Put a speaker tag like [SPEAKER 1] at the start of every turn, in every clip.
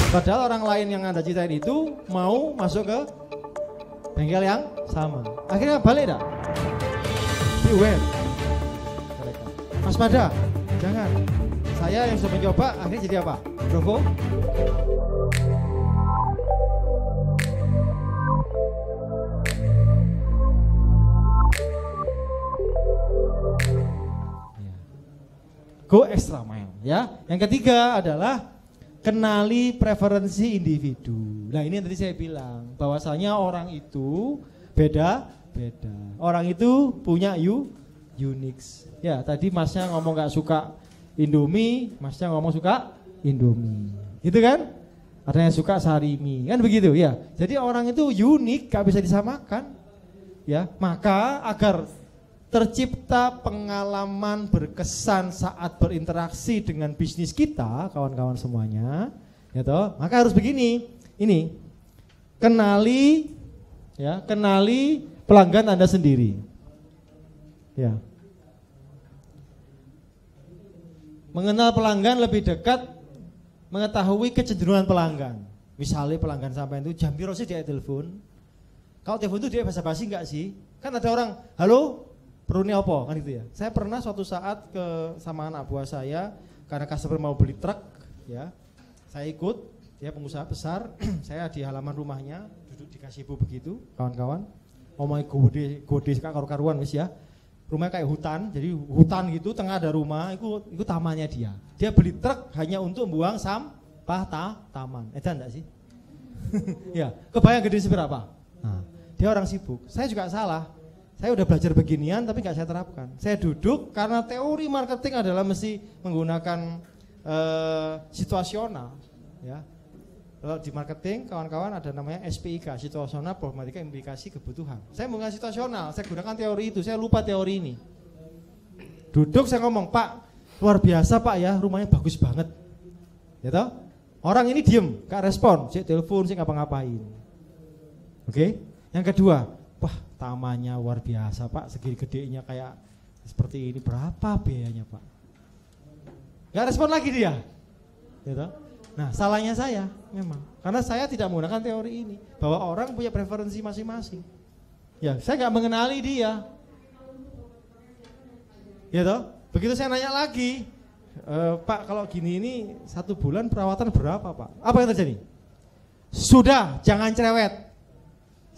[SPEAKER 1] Padahal orang lain yang Anda ceritain itu mau masuk ke bengkel yang sama. Akhirnya balik dah. Beware. Waspada, jangan. Saya yang sudah mencoba akhirnya jadi apa? Bravo. Go extra mile ya. Yang ketiga adalah kenali preferensi individu. Nah ini yang tadi saya bilang bahwasanya orang itu beda-beda. Orang itu punya unique. Ya tadi masnya ngomong gak suka Indomie, masnya ngomong suka Indomie. Gitu kan? Ada yang suka sarimi, kan begitu ya. Jadi orang itu unik, gak bisa disamakan. Ya, maka agar tercipta pengalaman berkesan saat berinteraksi dengan bisnis kita, kawan-kawan semuanya, ya toh, maka harus begini. Ini kenali pelanggan Anda sendiri. Ya. Mengenal pelanggan lebih dekat, mengetahui kecenderungan pelanggan. Misalnya pelanggan sampai itu jam piro sih dia telepon. Kalau telepon itu dia basa-basi enggak sih? Kan ada orang, halo, perlu ini apa? Kan gitu ya. Saya pernah suatu saat sama anak buah saya, karena customer mau beli truk, ya. Saya ikut, dia pengusaha besar, saya di halaman rumahnya, duduk di gazebo begitu, kawan-kawan. Ngomongnya gode karu-karuan wis ya. Rumahnya kayak hutan, jadi hutan gitu, tengah ada rumah, itu tamannya dia. Dia beli truk hanya untuk buang sampah taman. Enggak sih? Ya, kebayang gede seberapa? Nah, dia orang sibuk. Saya juga salah. Saya udah belajar beginian tapi nggak saya terapkan. Saya duduk karena teori marketing adalah mesti menggunakan situasional, ya. Kalau di marketing kawan-kawan ada namanya SPIK, situasional, problematika, implikasi, kebutuhan. Saya menggunakan situasional, saya gunakan teori itu, saya lupa teori ini. Duduk saya ngomong, Pak, luar biasa Pak ya, rumahnya bagus banget. Ya toh? Orang ini diem, gak respon, saya telepon, saya ngapa-ngapain. Oke? Yang kedua, wah tamannya luar biasa Pak, segini gedenya kayak seperti ini, berapa biayanya Pak? Gak respon lagi dia. Ya toh? Nah salahnya saya memang, karena saya tidak menggunakan teori ini, bahwa orang punya preferensi masing-masing. Ya saya nggak mengenali dia. Ya toh, begitu saya nanya lagi, Pak kalau gini ini 1 bulan perawatan berapa Pak? Apa yang terjadi? Sudah, jangan cerewet.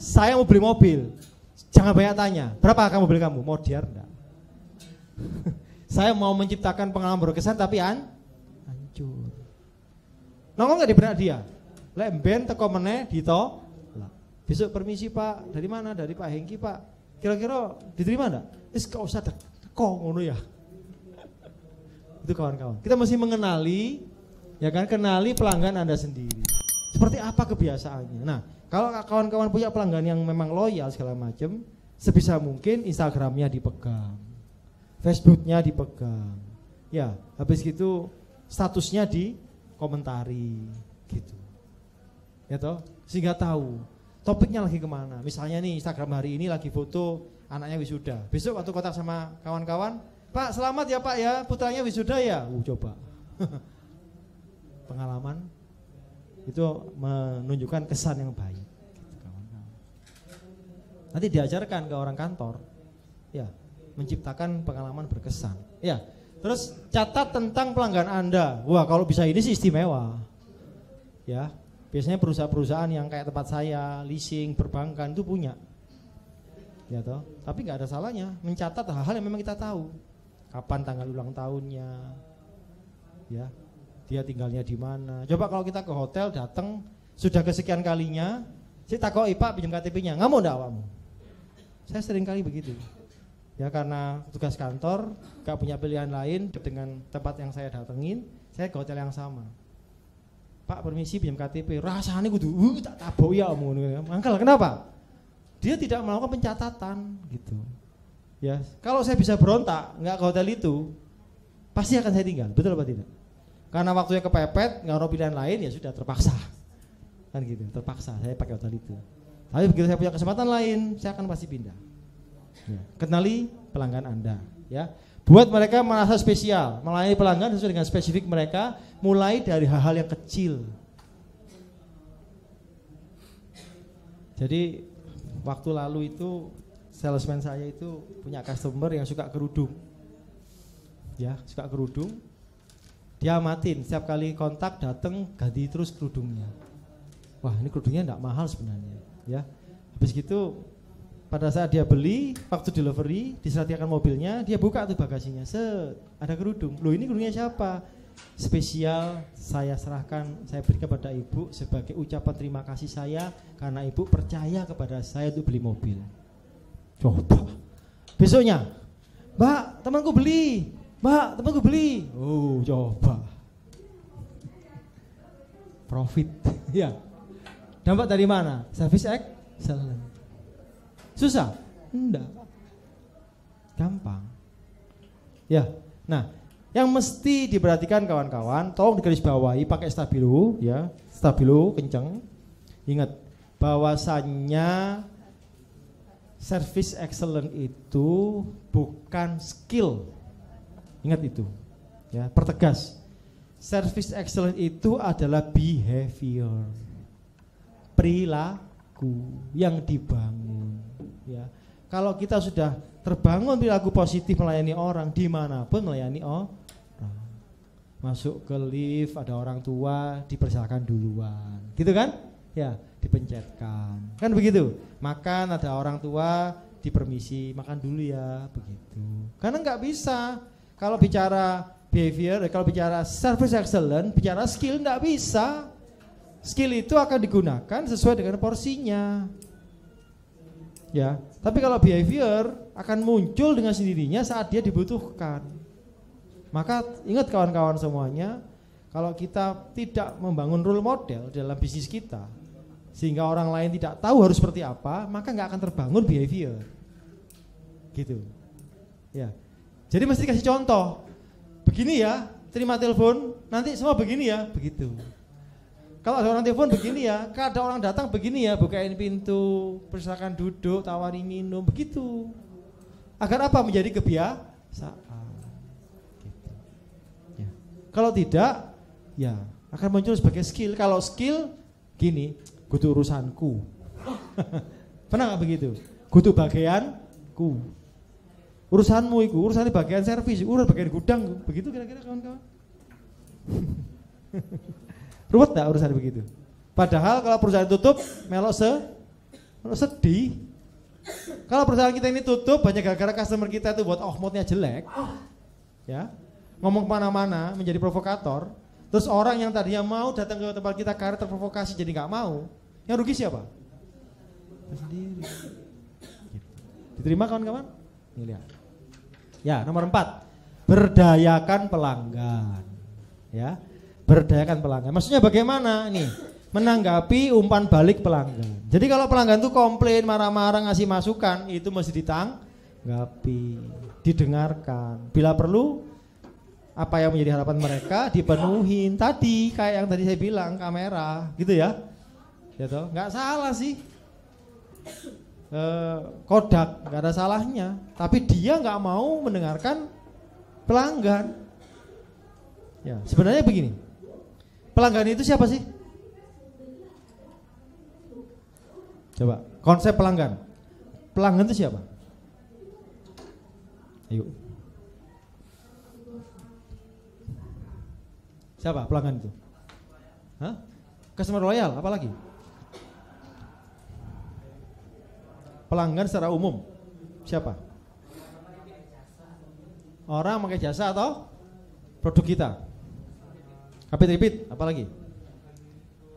[SPEAKER 1] Saya mau beli mobil, jangan banyak tanya. Berapa kamu mobil kamu? Modern enggak? Saya mau menciptakan pengalaman berkesan tapi hancur. Nongol nggak di benak dia? Lemben teko meneh dito. Besok permisi Pak, dari mana? Dari Pak Hengki Pak. Kira-kira diterima enggak? Gak usah teko ngono ya. Itu kawan-kawan. Kita mesti mengenali, ya kan, kenali pelanggan Anda sendiri. Seperti apa kebiasaannya. Nah, kalau kawan-kawan punya pelanggan yang memang loyal segala macam, sebisa mungkin Instagramnya dipegang, Facebooknya dipegang. Ya, habis gitu statusnya komentari gitu, ya toh, sehingga tahu topiknya lagi kemana. Misalnya nih Instagram hari ini lagi foto anaknya wisuda, besok waktu kontak sama kawan-kawan, Pak selamat ya Pak ya, putranya wisuda ya, coba pengalaman itu menunjukkan kesan yang baik gitu, kawan-kawan. Nanti diajarkan ke orang kantor, ya, menciptakan pengalaman berkesan, ya. Terus catat tentang pelanggan Anda. Wah kalau bisa ini sih istimewa. Ya, biasanya perusahaan-perusahaan yang kayak tempat saya, leasing, perbankan itu punya. Ya toh. Tapi nggak ada salahnya mencatat hal-hal yang memang kita tahu. Kapan tanggal ulang tahunnya, ya, dia tinggalnya di mana. Coba kalau kita ke hotel datang sudah kesekian kalinya, saya takoi Pak pinjam KTP-nya, nggak mau enggak awakmu? Saya sering kali begitu. Ya karena tugas kantor, gak punya pilihan lain dengan tempat yang saya datengin, saya ke hotel yang sama. Pak permisi pinjam KTP, rasanya kudu tak tabok ya om. Mangkal kenapa? Dia tidak melakukan pencatatan gitu. Ya kalau saya bisa berontak nggak ke hotel itu, pasti akan saya tinggal, betul apa tidak? Karena waktunya kepepet, nggak ada pilihan lain, ya sudah terpaksa. Kan gitu, terpaksa saya pakai hotel itu. Tapi begitu saya punya kesempatan lain, saya akan pasti pindah. Ya, kenali pelanggan Anda, ya. Buat mereka merasa spesial, melayani pelanggan sesuai dengan spesifik mereka, mulai dari hal-hal yang kecil. Jadi waktu lalu itu salesman saya itu punya customer yang suka kerudung. Ya, suka kerudung. Dia amatin setiap kali kontak datang ganti terus kerudungnya. Wah, ini kerudungnya enggak mahal sebenarnya, ya. Habis gitu pada saat dia beli, waktu delivery, disediakan mobilnya, dia buka tuh bagasinya, ada kerudung. Loh, ini kerudungnya siapa? Spesial saya serahkan, saya berikan kepada ibu sebagai ucapan terima kasih saya karena ibu percaya kepada saya untuk beli mobil. Coba. Besoknya, Mbak, temanku beli. Mbak, temanku beli. Oh, coba. Profit. Ya. Dapat dari mana? Service excellent. Susah? Enggak. Gampang. Ya. Nah, yang mesti diperhatikan kawan-kawan, tolong digarisbawahi pakai stabilo, ya. Stabilo kenceng. Ingat bahwasannya service excellent itu bukan skill. Ingat itu. Ya, pertegas. Service excellent itu adalah behavior. Perilaku yang dibangun, ya. Kalau kita sudah terbangun perilaku positif melayani orang dimanapun melayani orang, masuk ke lift ada orang tua dipersilakan duluan, gitu kan? Ya, dipencetkan, kan begitu. Makan ada orang tua dipermisi makan dulu ya, begitu. Karena nggak bisa kalau bicara behavior, kalau bicara service excellent, bicara skill nggak bisa. Skill itu akan digunakan sesuai dengan porsinya. Ya, tapi kalau behavior akan muncul dengan sendirinya saat dia dibutuhkan. Maka ingat kawan-kawan semuanya, kalau kita tidak membangun role model dalam bisnis kita, sehingga orang lain tidak tahu harus seperti apa, maka nggak akan terbangun behavior. Gitu. Ya. Jadi mesti kasih contoh. Begini ya, terima telepon, nanti semua begini ya, begitu. Kalau ada orang telepon begini ya, kalau ada orang datang begini ya, bukain pintu, persilakan duduk, tawari minum, begitu. Agar apa? Menjadi kebiasaan. Gitu. Ya. Kalau tidak, ya akan muncul sebagai skill. Kalau skill, gini, kudu urusanku. Pernah nggak begitu? Kudu bagianku. Urusanmu itu, urusan bagian servis, urusan bagian gudang, begitu kira-kira kawan-kawan. Ruwet gak urusan begitu? Padahal kalau perusahaan tutup, melok sedih. Kalau perusahaan kita ini tutup, banyak gara-gara customer kita itu buat moodnya jelek, ya, ngomong kemana-mana, menjadi provokator. Terus orang yang tadinya mau datang ke tempat kita karena terprovokasi jadi nggak mau, yang rugi siapa? Sendiri. Diterima kawan-kawan? Ini lihat. Ya, nomor 4, berdayakan pelanggan. Ya. Berdayakan pelanggan. Maksudnya bagaimana nih? Menanggapi umpan balik pelanggan. Jadi kalau pelanggan tuh komplain, marah-marah, ngasih masukan, itu mesti ditanggapi, didengarkan. Bila perlu, apa yang menjadi harapan mereka dipenuhin. Tadi kayak yang tadi saya bilang, kamera, gitu ya. Gitu. Nggak salah sih. Kodak nggak ada salahnya. Tapi dia nggak mau mendengarkan pelanggan. Ya, sebenarnya begini. Pelanggan itu siapa sih? Coba, konsep pelanggan. Pelanggan itu siapa? Ayo. Siapa pelanggan itu? Hah? Customer loyal, apa lagi? Pelanggan secara umum. Siapa? Orang pakai jasa atau produk kita? Repeat, apalagi?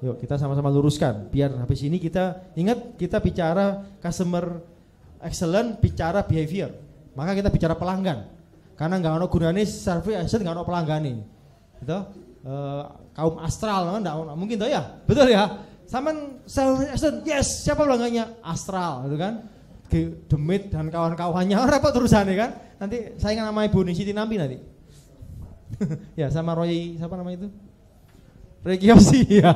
[SPEAKER 1] Yuk kita sama-sama luruskan. Biar habis ini kita ingat kita bicara customer excellent, bicara behavior. Maka kita bicara pelanggan. Karena nggak ada gunanya service excellent nggak ada pelanggan nih. Gitu? Kaum astral, nggak mungkin tuh ya, betul ya? Saman service excellent, yes. Siapa pelanggannya? Astral, gitu kan? Demit dan kawan-kawannya repot urusannya kan? Nanti saingan sama Ibu Siti Nampi nanti. Ya sama Roy, siapa nama itu? Roy Kiyoshi ya.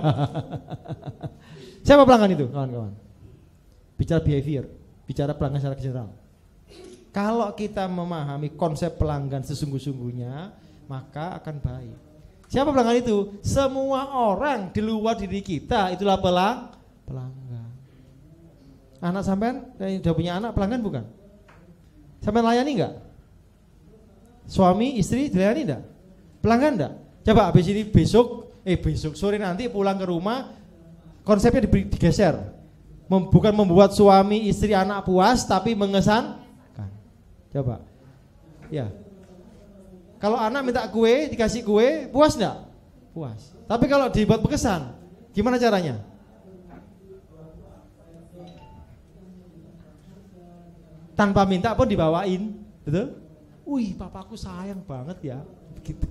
[SPEAKER 1] Siapa pelanggan itu kawan-kawan? Bicara behavior, bicara pelanggan secara general. Kalau kita memahami konsep pelanggan sesungguh-sungguhnya, maka akan baik. Siapa pelanggan itu? Semua orang di luar diri kita itulah pelanggan. Anak sampean yang udah punya anak pelanggan bukan? Sampean layani enggak? Suami, istri dilayani enggak? Pelanggan enggak? Coba habis ini besok sore nanti pulang ke rumah konsepnya digeser. Bukan membuat suami, istri, anak puas tapi mengesankan. Coba. Ya. Kalau anak minta kue, dikasih kue, puas enggak? Puas. Tapi kalau dibuat berkesan, gimana caranya? Tanpa minta pun dibawain, betul? Wih, papaku sayang banget ya, begitu.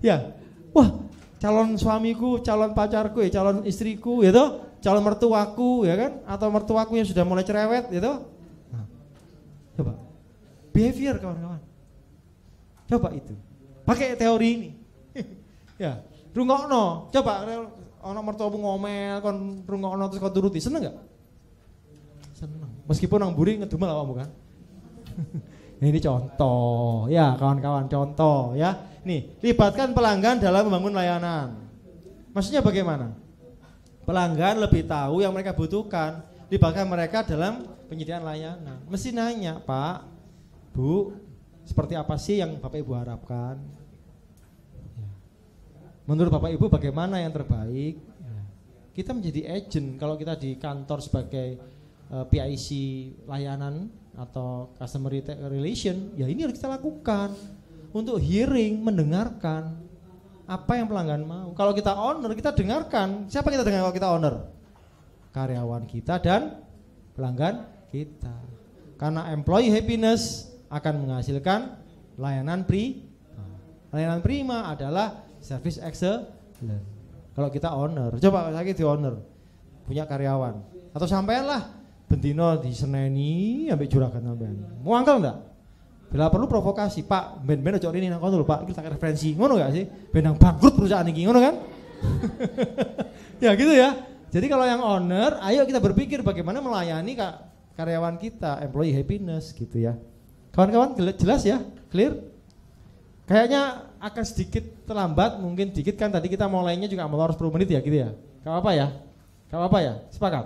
[SPEAKER 1] Ya, wah, calon suamiku, calon pacarku, ya, calon istriku, ya toh, calon mertuaku, ya kan? Atau mertuaku yang sudah mulai cerewet, ya toh? Nah, coba, behavior kawan-kawan, coba itu, pakai teori ini, ya, rungokno, coba, ono mertuamu ngomel, kon rungokno terus kon turuti, seneng nggak? Seneng. Meskipun nang buri ngedumel awakmu kan. Ini contoh, ya kawan-kawan, contoh ya. Nih, libatkan pelanggan dalam membangun layanan. Maksudnya bagaimana? Pelanggan lebih tahu yang mereka butuhkan, libatkan mereka dalam penyediaan layanan. Mesti nanya, Pak, Bu, seperti apa sih yang Bapak Ibu harapkan? Menurut Bapak Ibu bagaimana yang terbaik? Kita menjadi agent kalau kita di kantor sebagai PIC layanan atau customer relation, ya ini harus kita lakukan untuk hearing, mendengarkan apa yang pelanggan mau. Kalau kita owner, kita dengarkan. Siapa kita dengar kalau kita owner? Karyawan kita dan pelanggan kita. Karena employee happiness akan menghasilkan layanan prima. Layanan prima adalah service excellent. Kalau kita owner, coba lagi di owner punya karyawan atau sampean lah bentino di seneni ambek juragan sampean. Mau angkel enggak? Bila perlu provokasi, Pak, ben-ben ojo rene nang kono lho, Pak, iki tak referensi. Ngono enggak sih? Ben nang bangkrut perusahaan iki, ngono kan? Ya gitu ya. Jadi kalau yang owner, ayo kita berpikir bagaimana melayani karyawan kita, employee happiness gitu ya. Kawan-kawan jelas ya? Clear? Kayaknya akan sedikit terlambat, mungkin dikit kan tadi kita mulainya juga molor 10 menit ya gitu ya. Gak apa-apa ya? Gak apa-apa ya? Sepakat?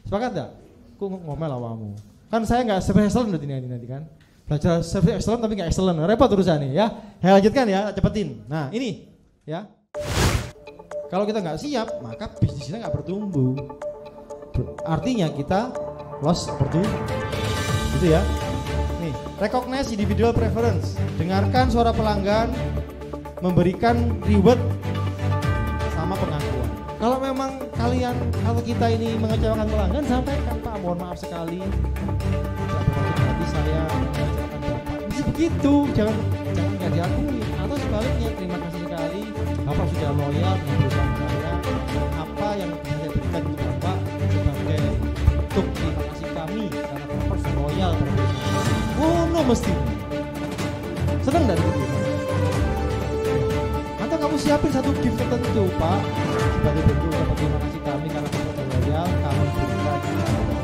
[SPEAKER 1] Sepakat enggak? Ku ngomel awamu. Kan saya enggak service excellent nanti kan. Belajar service excellent tapi enggak excellent. Repot urusannya ya. Saya lanjutkan ya, cepetin. Nah, ini ya. Kalau kita enggak siap, maka bisnisnya enggak bertumbuh. Artinya kita lost opportunity. Gitu ya. Nih, recognize individual preference. Dengarkan suara pelanggan, memberikan reward sama pengakuan. Kalau memang kalian atau kita ini mengecewakan pelanggan, sampaikan, Pak, mohon maaf sekali. Tidak bermaksud hati saya mengecewakan Bapak. Mesti begitu, jangan nggak diakui. Atau sebaliknya, terima kasih sekali, Bapak sudah loyal di perusahaan saya. Apa yang saya berikan untuk Bapak sebagai bentuk terima kasih kami karena Bapak sudah loyal pada perusahaan saya. Oh no, mesti. Senang nggak begitu? Atau kamu siapin satu gift tertentu, Pak, sebagai bentuk terima kasih kami karena Bapak sudah loyal, kami berikan